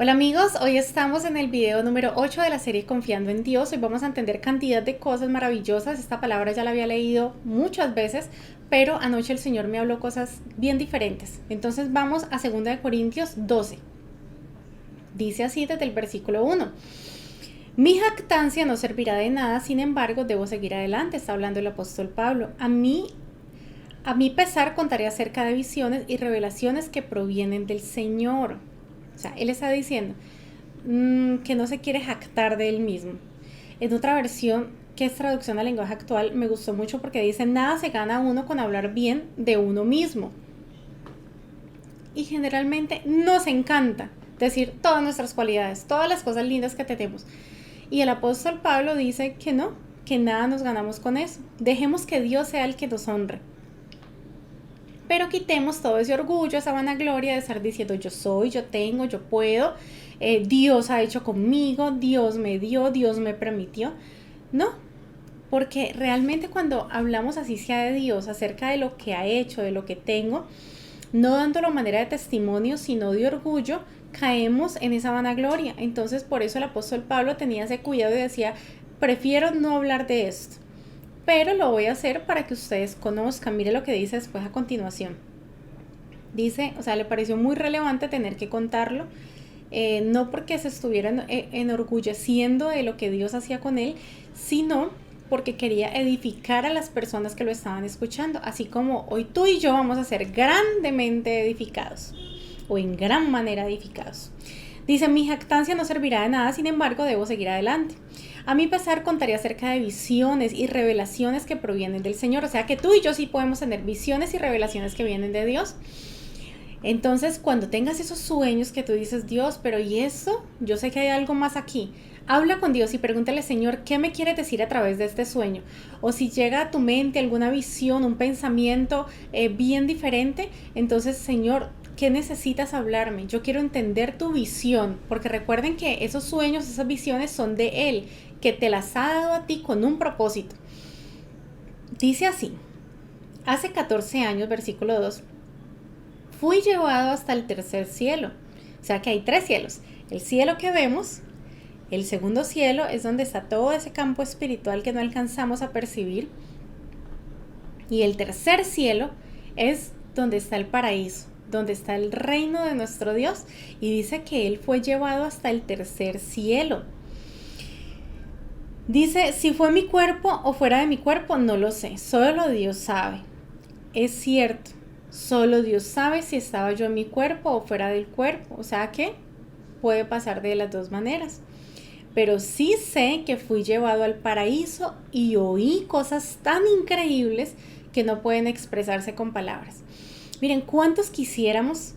Hola amigos, hoy estamos en el video número 8 de la serie Confiando en Dios. Hoy vamos a entender cantidad de cosas maravillosas. Esta palabra ya la había leído muchas veces, pero anoche el Señor me habló cosas bien diferentes. Entonces vamos a 2 Corintios 12. Dice así desde el versículo 1. Mi jactancia no servirá de nada, sin embargo debo seguir adelante. Está hablando el apóstol Pablo. A mi pesar contaré acerca de visiones y revelaciones que provienen del Señor. O sea, él está diciendo que no se quiere jactar de él mismo. En otra versión, que es traducción al lenguaje actual, me gustó mucho porque dice, nada se gana uno con hablar bien de uno mismo. Y generalmente nos encanta decir todas nuestras cualidades, todas las cosas lindas que tenemos. Y el apóstol Pablo dice que no, que nada nos ganamos con eso. Dejemos que Dios sea el que nos honre. Pero quitemos todo ese orgullo, esa vanagloria de estar diciendo yo soy, yo tengo, yo puedo, Dios ha hecho conmigo, Dios me dio, Dios me permitió. No, porque realmente cuando hablamos así sea de Dios, acerca de lo que ha hecho, de lo que tengo, no dándolo manera de testimonio, sino de orgullo, caemos en esa vanagloria. Entonces por eso el apóstol Pablo tenía ese cuidado y decía, prefiero no hablar de esto. Pero lo voy a hacer para que ustedes conozcan. Mire lo que dice después a continuación. Dice, o sea, le pareció muy relevante tener que contarlo, no porque se estuviera enorgulleciendo de lo que Dios hacía con él, sino porque quería edificar a las personas que lo estaban escuchando, así como hoy tú y yo vamos a ser grandemente edificados, o en gran manera edificados. Dice, mi jactancia no servirá de nada, sin embargo, debo seguir adelante. A mi pesar contaré acerca de visiones y revelaciones que provienen del Señor. O sea que tú y yo sí podemos tener visiones y revelaciones que vienen de Dios. Entonces, cuando tengas esos sueños que tú dices, Dios, pero ¿y eso? Yo sé que hay algo más aquí. Habla con Dios y pregúntale, Señor, ¿qué me quieres decir a través de este sueño? O si llega a tu mente alguna visión, un pensamiento bien diferente, entonces, Señor, ¿qué necesitas hablarme? Yo quiero entender tu visión, porque recuerden que esos sueños, esas visiones son de Él, que te las ha dado a ti con un propósito. Dice así, hace 14 años, versículo 2, fui llevado hasta el tercer cielo. O sea que hay 3 cielos. El cielo que vemos, el segundo cielo es donde está todo ese campo espiritual que no alcanzamos a percibir. Y el tercer cielo es donde está el paraíso, donde está el reino de nuestro Dios. Y dice que Él fue llevado hasta el tercer cielo. Dice, si fue mi cuerpo o fuera de mi cuerpo, no lo sé. Solo Dios sabe. Es cierto. Solo Dios sabe si estaba yo en mi cuerpo o fuera del cuerpo. O sea que puede pasar de las dos maneras. Pero sí sé que fui llevado al paraíso y oí cosas tan increíbles que no pueden expresarse con palabras. Miren, ¿cuántos quisiéramos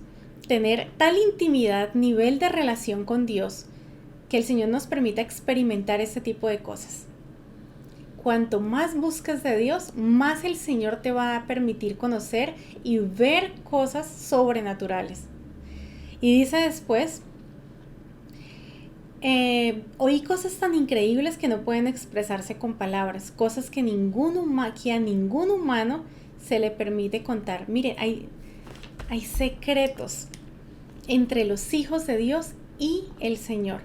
tener tal intimidad, nivel de relación con Dios, que el Señor nos permita experimentar este tipo de cosas? Cuanto más buscas de Dios, más el Señor te va a permitir conocer y ver cosas sobrenaturales. Y dice después, oí cosas tan increíbles que no pueden expresarse con palabras, cosas que a ningún humano se le permite contar. Mire, hay secretos entre los hijos de Dios y el Señor.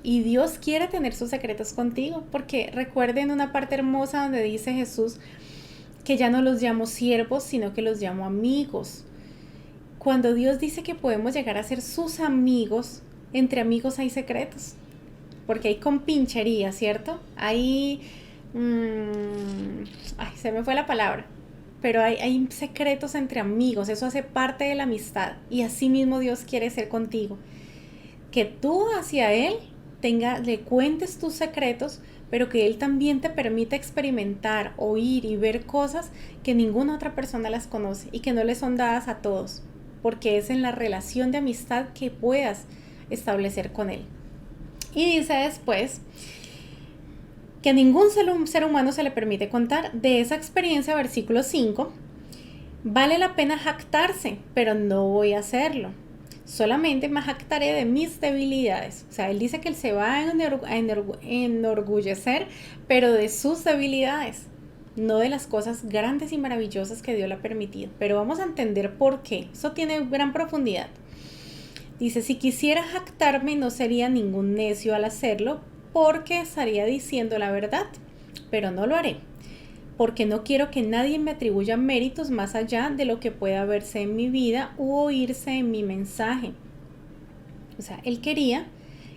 Y Dios quiere tener sus secretos contigo, porque recuerden una parte hermosa donde dice Jesús que ya no los llamo siervos, sino que los llamo amigos. Cuando Dios dice que podemos llegar a ser sus amigos, entre amigos hay secretos, porque hay compinchería, ¿cierto? Se me fue la palabra, pero hay secretos entre amigos, eso hace parte de la amistad, y así mismo Dios quiere ser contigo, que tú hacia Él le cuentes tus secretos, pero que Él también te permita experimentar, oír y ver cosas que ninguna otra persona las conoce y que no le son dadas a todos, porque es en la relación de amistad que puedas establecer con Él. Y dice después que a ningún ser humano se le permite contar. De esa experiencia, versículo 5, vale la pena jactarse, pero no voy a hacerlo. Solamente me jactaré de mis debilidades. O sea, él dice que él se va a enorgullecer, pero de sus debilidades, no de las cosas grandes y maravillosas que Dios le ha permitido. Pero vamos a entender por qué. Eso tiene gran profundidad. Dice, si quisiera jactarme no sería ningún necio al hacerlo, porque estaría diciendo la verdad, pero no lo haré, porque no quiero que nadie me atribuya méritos más allá de lo que pueda verse en mi vida u oírse en mi mensaje. O sea, él quería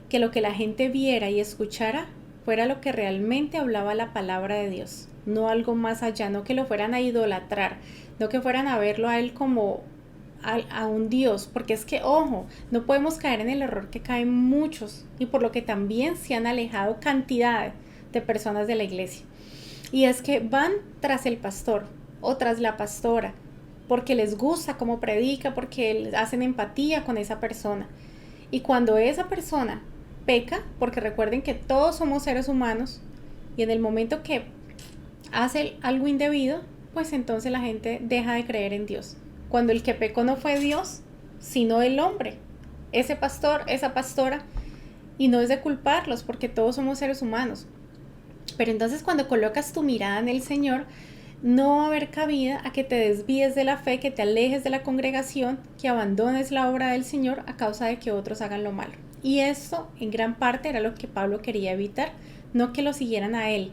que lo que la gente viera y escuchara fuera lo que realmente hablaba la palabra de Dios, no algo más allá, no que lo fueran a idolatrar, no que fueran a verlo a él como a un Dios, porque es que, ojo, no podemos caer en el error que caen muchos y por lo que también se han alejado cantidad de personas de la iglesia. Y es que van tras el pastor o tras la pastora porque les gusta cómo predica, porque hacen empatía con esa persona. Y cuando esa persona peca, porque recuerden que todos somos seres humanos, y en el momento que hace algo indebido, pues entonces la gente deja de creer en Dios. Cuando el que pecó no fue Dios, sino el hombre, ese pastor, esa pastora, y no es de culparlos porque todos somos seres humanos. Pero entonces cuando colocas tu mirada en el Señor, no va a haber cabida a que te desvíes de la fe, que te alejes de la congregación, que abandones la obra del Señor a causa de que otros hagan lo malo. Y esto en gran parte era lo que Pablo quería evitar, no que lo siguieran a él,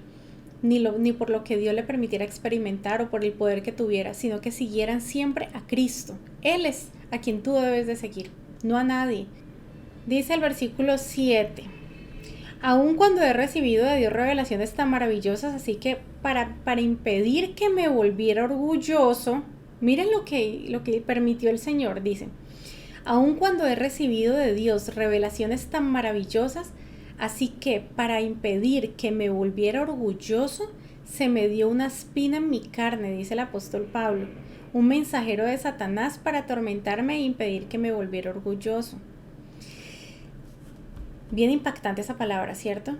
ni por lo que Dios le permitiera experimentar o por el poder que tuviera, sino que siguieran siempre a Cristo. Él es a quien tú debes de seguir, no a nadie. Dice el versículo 7. Aun cuando he recibido de Dios revelaciones tan maravillosas, así que para impedir que me volviera orgulloso, miren lo que permitió el Señor, dice, aun cuando he recibido de Dios revelaciones tan maravillosas, así que para impedir que me volviera orgulloso, se me dio una espina en mi carne, dice el apóstol Pablo, un mensajero de Satanás para atormentarme e impedir que me volviera orgulloso. Bien impactante esa palabra, ¿cierto?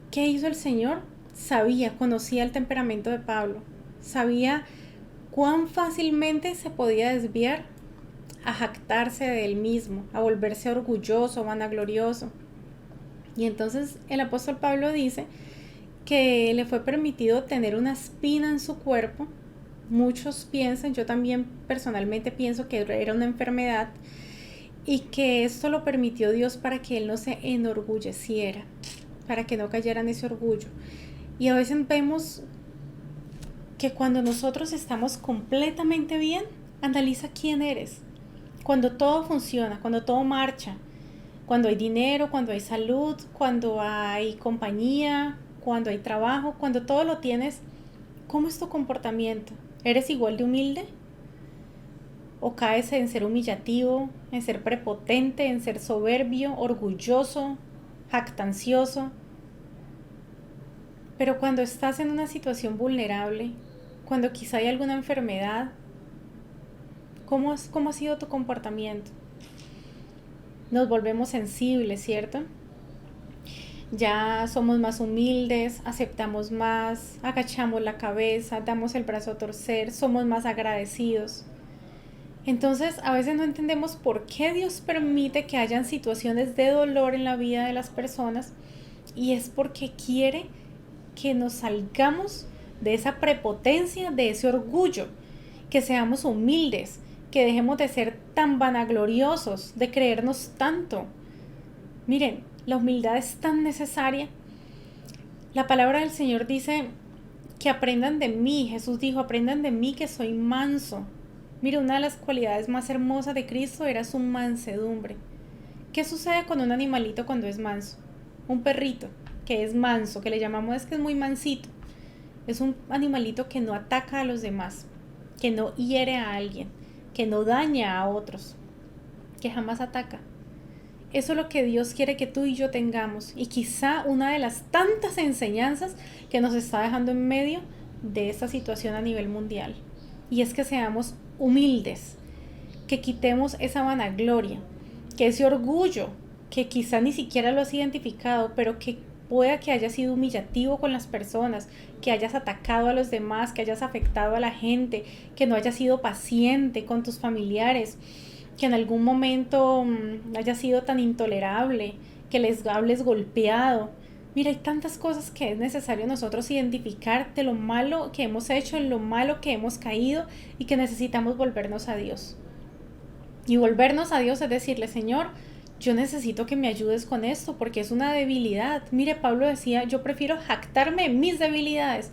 ¿Qué hizo el Señor? Sabía, conocía el temperamento de Pablo, sabía cuán fácilmente se podía desviar a jactarse de él mismo, a volverse orgulloso, vanaglorioso. Y entonces el apóstol Pablo dice que le fue permitido tener una espina en su cuerpo. Muchos piensan, yo también personalmente pienso que era una enfermedad, y que esto lo permitió Dios para que él no se enorgulleciera, para que no cayera en ese orgullo. Y a veces vemos que cuando nosotros estamos completamente bien, analiza quién eres. Cuando todo funciona, cuando todo marcha, cuando hay dinero, cuando hay salud, cuando hay compañía, cuando hay trabajo, cuando todo lo tienes, ¿cómo es tu comportamiento? ¿Eres igual de humilde? ¿O caes en ser humillativo, en ser prepotente, en ser soberbio, orgulloso, jactancioso? Pero cuando estás en una situación vulnerable, cuando quizá hay alguna enfermedad, ¿cómo ha sido tu comportamiento? Nos volvemos sensibles, ¿cierto? Ya somos más humildes, aceptamos más, agachamos la cabeza, damos el brazo a torcer, somos más agradecidos. Entonces, a veces no entendemos por qué Dios permite que hayan situaciones de dolor en la vida de las personas, y es porque quiere que nos salgamos de esa prepotencia, de ese orgullo, que seamos humildes, que dejemos de ser tan vanagloriosos, de creernos tanto. Miren, la humildad es tan necesaria. La palabra del Señor dice que aprendan de mí. Jesús dijo, aprendan de mí que soy manso. Mira, una de las cualidades más hermosas de Cristo era su mansedumbre. ¿Qué sucede con un animalito cuando es manso? Un perrito que es manso, que le llamamos es que es muy mansito. Es un animalito que no ataca a los demás, que no hiere a alguien, que no daña a otros, que jamás ataca. Eso es lo que Dios quiere que tú y yo tengamos. Y quizá una de las tantas enseñanzas que nos está dejando en medio de esta situación a nivel mundial. Y es que seamos humildes, que quitemos esa vanagloria, que ese orgullo, que quizá ni siquiera lo has identificado, pero que pueda que hayas sido humillativo con las personas, que hayas atacado a los demás, que hayas afectado a la gente, que no hayas sido paciente con tus familiares, que en algún momento hayas sido tan intolerable, que les hables golpeado. Mira, hay tantas cosas que es necesario nosotros identificar de lo malo que hemos hecho, en lo malo que hemos caído y que necesitamos volvernos a Dios. Y volvernos a Dios es decirle, Señor, yo necesito que me ayudes con esto porque es una debilidad. Mire, Pablo decía, yo prefiero jactarme en mis debilidades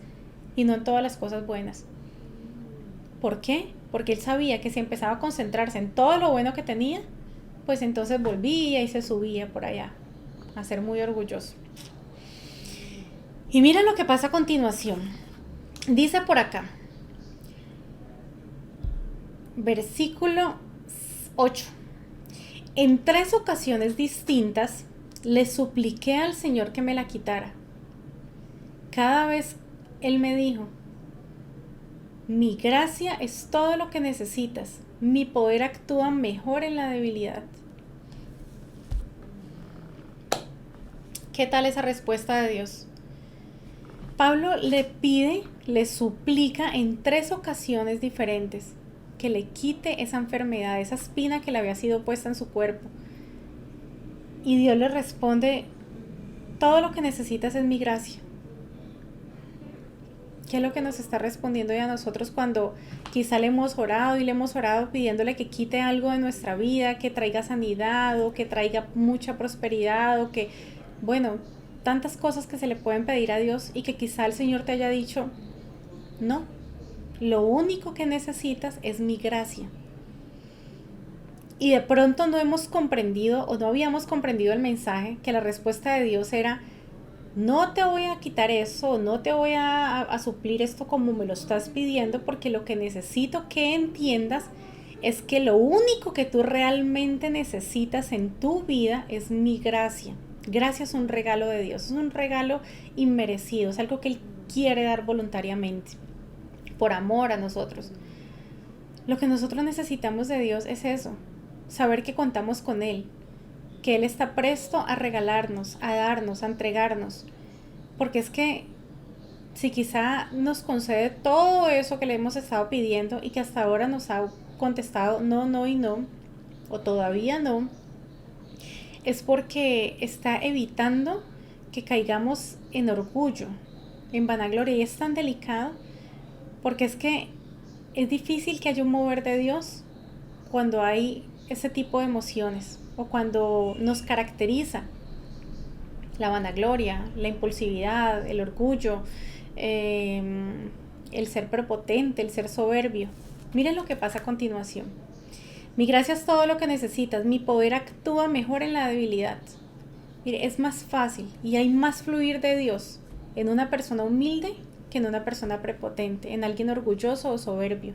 y no en todas las cosas buenas. ¿Por qué? Porque él sabía que si empezaba a concentrarse en todo lo bueno que tenía, pues entonces volvía y se subía por allá a ser muy orgulloso. Y mira lo que pasa a continuación. Dice por acá, versículo 8. En 3 ocasiones distintas le supliqué al Señor que me la quitara. Cada vez Él me dijo, mi gracia es todo lo que necesitas. Mi poder actúa mejor en la debilidad. ¿Qué tal esa respuesta de Dios? Pablo le pide, le suplica en 3 ocasiones diferentes que le quite esa enfermedad, esa espina que le había sido puesta en su cuerpo. Y Dios le responde, todo lo que necesitas es mi gracia. ¿Qué es lo que nos está respondiendo ya a nosotros cuando quizá le hemos orado y le hemos orado pidiéndole que quite algo de nuestra vida, que traiga sanidad o que traiga mucha prosperidad o que, bueno, tantas cosas que se le pueden pedir a Dios y que quizá el Señor te haya dicho, no, lo único que necesitas es mi gracia? Y de pronto no hemos comprendido o no habíamos comprendido el mensaje, que la respuesta de Dios era, no te voy a quitar eso, no te voy a suplir esto como me lo estás pidiendo, porque lo que necesito que entiendas es que lo único que tú realmente necesitas en tu vida es mi gracia. Gracia es un regalo de Dios, es un regalo inmerecido, es algo que Él quiere dar voluntariamente, por amor a nosotros. Lo que nosotros necesitamos de Dios es eso, saber que contamos con Él, que Él está presto a regalarnos, a darnos, a entregarnos. Porque es que si quizá nos concede todo eso que le hemos estado pidiendo y que hasta ahora nos ha contestado no, no y no, o todavía no, es porque está evitando que caigamos en orgullo, en vanagloria. Y es tan delicado porque es que es difícil que haya un mover de Dios cuando hay ese tipo de emociones o cuando nos caracteriza la vanagloria, la impulsividad, el orgullo, el ser prepotente, el ser soberbio. Miren lo que pasa a continuación. Mi gracia es todo lo que necesitas, mi poder actúa mejor en la debilidad. Mire, es más fácil y hay más fluir de Dios en una persona humilde que en una persona prepotente, en alguien orgulloso o soberbio.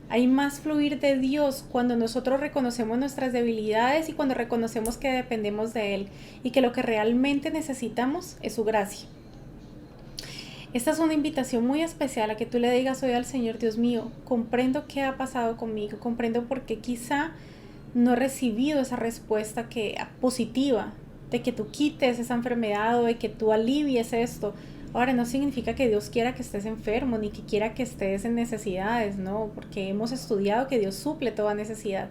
Hay más fluir de Dios cuando nosotros reconocemos nuestras debilidades y cuando reconocemos que dependemos de Él y que lo que realmente necesitamos es su gracia. Esta es una invitación muy especial a que tú le digas hoy al Señor, Dios mío, comprendo qué ha pasado conmigo, comprendo por qué quizá no he recibido esa respuesta positiva de que tú quites esa enfermedad o de que tú alivies esto. Ahora, no significa que Dios quiera que estés enfermo, ni que quiera que estés en necesidades, no, porque hemos estudiado que Dios suple toda necesidad.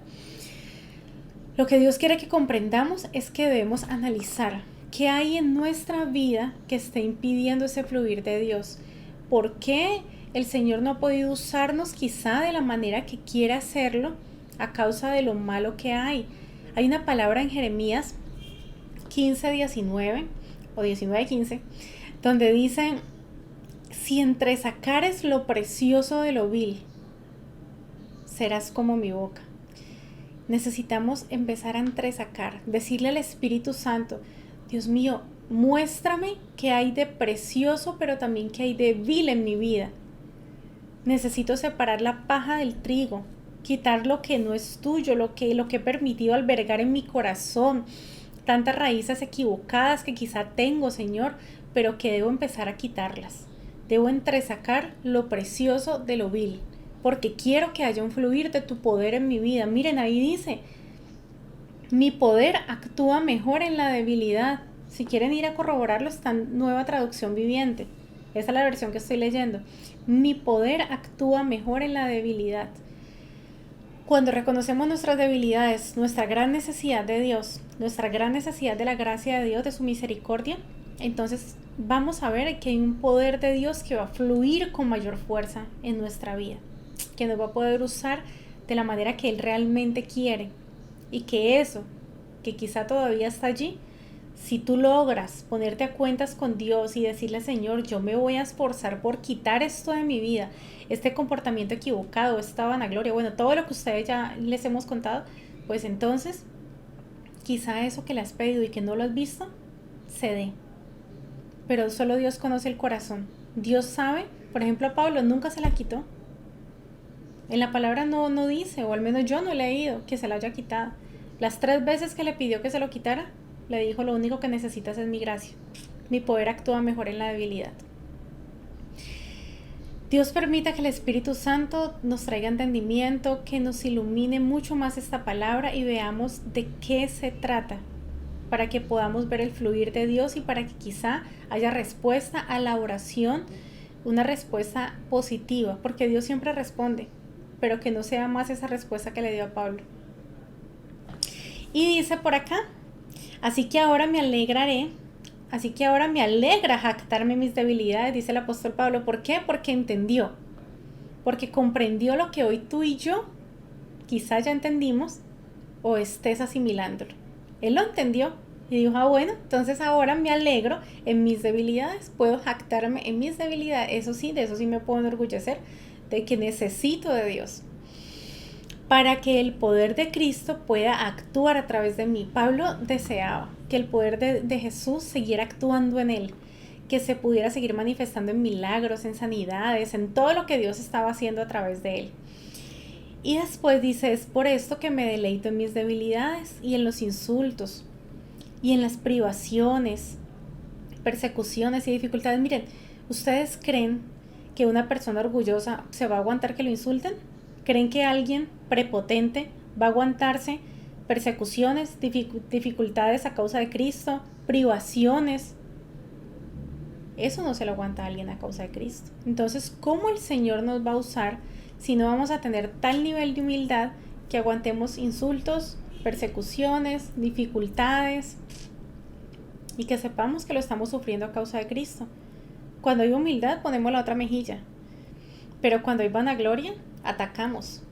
Lo que Dios quiere que comprendamos es que debemos analizar qué hay en nuestra vida que esté impidiendo ese fluir de Dios. ¿Por qué el Señor no ha podido usarnos quizá de la manera que quiere hacerlo a causa de lo malo que hay? Hay una palabra en Jeremías 15:19 o 19:15 donde dicen, si entresacares lo precioso de lo vil, serás como mi boca. Necesitamos empezar a entresacar, decirle al Espíritu Santo, Dios mío, muéstrame qué hay de precioso, pero también qué hay de vil en mi vida. Necesito separar la paja del trigo, quitar lo que no es tuyo, lo que he permitido albergar en mi corazón, tantas raíces equivocadas que quizá tengo, Señor, pero que debo empezar a quitarlas. Debo entresacar lo precioso de lo vil, porque quiero que haya un fluir de tu poder en mi vida. Miren, ahí dice, mi poder actúa mejor en la debilidad. Si quieren ir a corroborarlo, está en Nueva Traducción Viviente. Esa es la versión que estoy leyendo. Mi poder actúa mejor en la debilidad. Cuando reconocemos nuestras debilidades, nuestra gran necesidad de Dios, nuestra gran necesidad de la gracia de Dios, de su misericordia, entonces vamos a ver que hay un poder de Dios que va a fluir con mayor fuerza en nuestra vida, que nos va a poder usar de la manera que Él realmente quiere. Y que eso, que quizá todavía está allí, si tú logras ponerte a cuentas con Dios y decirle, Señor, yo me voy a esforzar por quitar esto de mi vida, este comportamiento equivocado, esta vanagloria, bueno, todo lo que ustedes ya les hemos contado, pues entonces quizá eso que le has pedido y que no lo has visto, se dé. Pero solo Dios conoce el corazón. Dios sabe, por ejemplo, a Pablo nunca se la quitó. En la palabra no dice, o al menos yo no he leído que se la haya quitado. Las 3 veces que le pidió que se lo quitara, le dijo, lo único que necesitas es mi gracia. Mi poder actúa mejor en la debilidad. Dios permita que el Espíritu Santo nos traiga entendimiento, que nos ilumine mucho más esta palabra y veamos de qué se trata, para que podamos ver el fluir de Dios y para que quizá haya respuesta a la oración, una respuesta positiva, porque Dios siempre responde, pero que no sea más esa respuesta que le dio a Pablo. Y dice por acá, así que ahora me alegra jactarme mis debilidades, dice el apóstol Pablo. ¿Por qué? Porque entendió, porque comprendió lo que hoy tú y yo quizá ya entendimos o estés asimilándolo. Él lo entendió y dijo, bueno, entonces ahora me alegro en mis debilidades, puedo jactarme en mis debilidades, eso sí, de eso sí me puedo enorgullecer, de que necesito de Dios, para que el poder de Cristo pueda actuar a través de mí. Pablo deseaba que el poder de Jesús siguiera actuando en él, que se pudiera seguir manifestando en milagros, en sanidades, en todo lo que Dios estaba haciendo a través de él. Y después dice, es por esto que me deleito en mis debilidades y en los insultos y en las privaciones, persecuciones y dificultades. Miren, ¿ustedes creen que una persona orgullosa se va a aguantar que lo insulten? ¿Creen que alguien prepotente va a aguantarse persecuciones, dificultades a causa de Cristo, privaciones? Eso no se lo aguanta a alguien a causa de Cristo. Entonces, ¿cómo el Señor nos va a usar si no vamos a tener tal nivel de humildad que aguantemos insultos, persecuciones, dificultades y que sepamos que lo estamos sufriendo a causa de Cristo? Cuando hay humildad ponemos la otra mejilla, pero cuando hay vanagloria atacamos.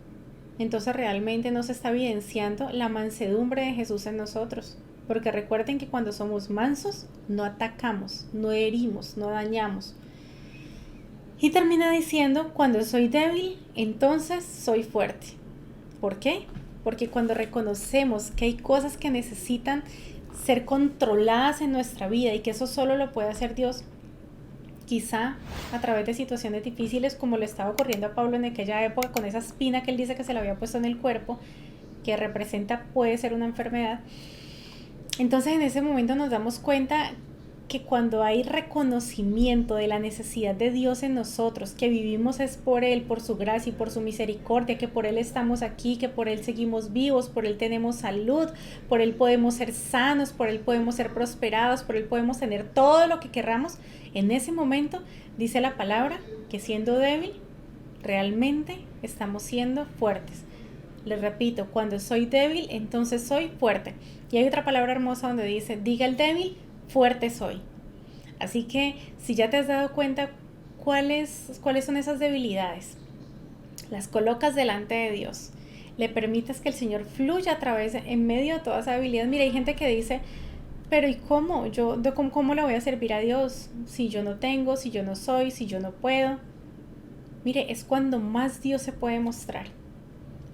Entonces realmente no se está evidenciando la mansedumbre de Jesús en nosotros, porque recuerden que cuando somos mansos no atacamos, no herimos, no dañamos. Y termina diciendo, cuando soy débil, entonces soy fuerte. ¿Por qué? Porque cuando reconocemos que hay cosas que necesitan ser controladas en nuestra vida y que eso solo lo puede hacer Dios, quizá a través de situaciones difíciles como le estaba ocurriendo a Pablo en aquella época con esa espina que él dice que se le había puesto en el cuerpo, que representa, puede ser una enfermedad. Entonces en ese momento nos damos cuenta que cuando hay reconocimiento de la necesidad de Dios en nosotros, que vivimos es por Él, por su gracia y por su misericordia, que por Él estamos aquí, que por Él seguimos vivos, por Él tenemos salud, por Él podemos ser sanos, por Él podemos ser prosperados, por Él podemos tener todo lo que querramos, en ese momento dice la palabra que siendo débil, realmente estamos siendo fuertes. Les repito, cuando soy débil, entonces soy fuerte. Y hay otra palabra hermosa donde dice, diga el débil, fuerte soy. Así que si ya te has dado cuenta cuáles son esas debilidades, las colocas delante de Dios, le permites que el Señor fluya a través, en medio de toda esa debilidad. Mira, hay gente que dice, pero ¿y cómo? ¿Cómo le voy a servir a Dios si yo no tengo, si yo no soy, si yo no puedo? Mire, es cuando más Dios se puede mostrar.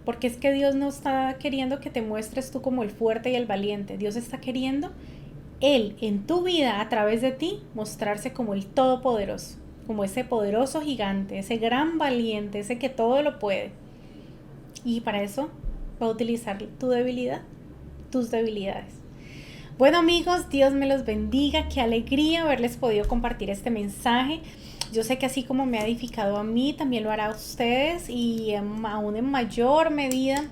Porque es que Dios no está queriendo que te muestres tú como el fuerte y el valiente. Dios está queriendo Él en tu vida, a través de ti, mostrarse como el todopoderoso, como ese poderoso gigante, ese gran valiente, ese que todo lo puede. Y para eso va a utilizar tu debilidad, tus debilidades. Bueno amigos, Dios me los bendiga, qué alegría haberles podido compartir este mensaje. Yo sé que así como me ha edificado a mí, también lo hará a ustedes y aún en mayor medida.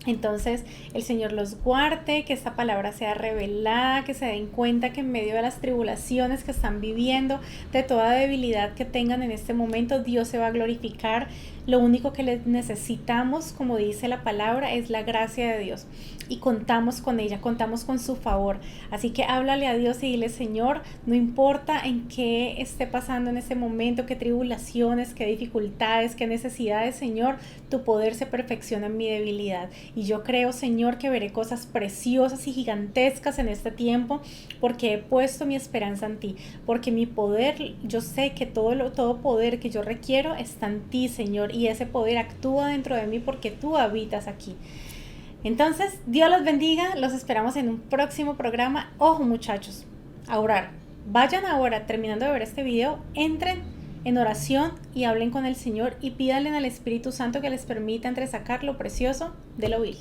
Entonces el Señor los guarde, que esta palabra sea revelada, que se den cuenta que en medio de las tribulaciones que están viviendo, de toda debilidad que tengan en este momento, Dios se va a glorificar. Lo único que necesitamos, como dice la palabra, es la gracia de Dios. Y contamos con ella, contamos con su favor. Así que háblale a Dios y dile, Señor, no importa en qué esté pasando en este momento, qué tribulaciones, qué dificultades, qué necesidades, Señor, tu poder se perfecciona en mi debilidad. Y yo creo, Señor, que veré cosas preciosas y gigantescas en este tiempo porque he puesto mi esperanza en ti. Porque mi poder, yo sé que todo poder que yo requiero está en ti, Señor. Y ese poder actúa dentro de mí porque tú habitas aquí. Entonces, Dios los bendiga, los esperamos en un próximo programa. Ojo muchachos, a orar. Vayan ahora, terminando de ver este video, entren en oración y hablen con el Señor y pídanle al Espíritu Santo que les permita entresacar lo precioso de lo vil.